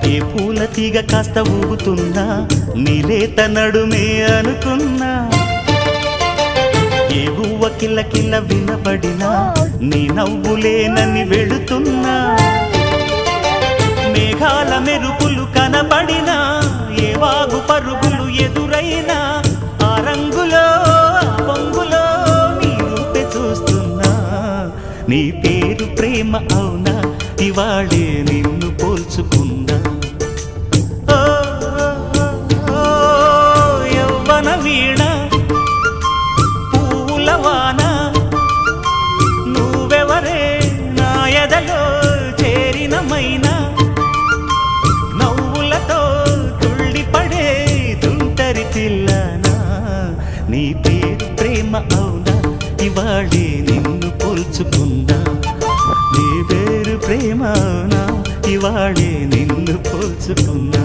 ఏ పూల తీగ కాస్త ఊగుతున్నా నీలేత నడుమే అనుకున్నా ఏ గువ్వ కిల్ల కిల్ల వినబడినా నీ నవ్వులేనని వెళుతున్నా మేఘాల మెరుపులు కనబడినా ఏ వాగు పరుగులు ఎదురైనా ఆ రంగులో పొంగులో నీ రూపే చూస్తున్నా నీ పేరు ప్రేమ అవునా ఇవాళే నిన్ను పోల్చుకున్నా యవ్వన వీణ పూల వాన నువ్వెవరే నా ఎదలో చేరిన మైనా నవ్వులతో తుళ్ళిపడే తుంటరి పిల్లనా నీ పేరు ప్రేమ అవునా ఇవాళే నిన్ను పోల్చుకున్నా నీ పేరు ప్రేమ అవునా ఇవాళే నిన్ను పోల్చుకున్నా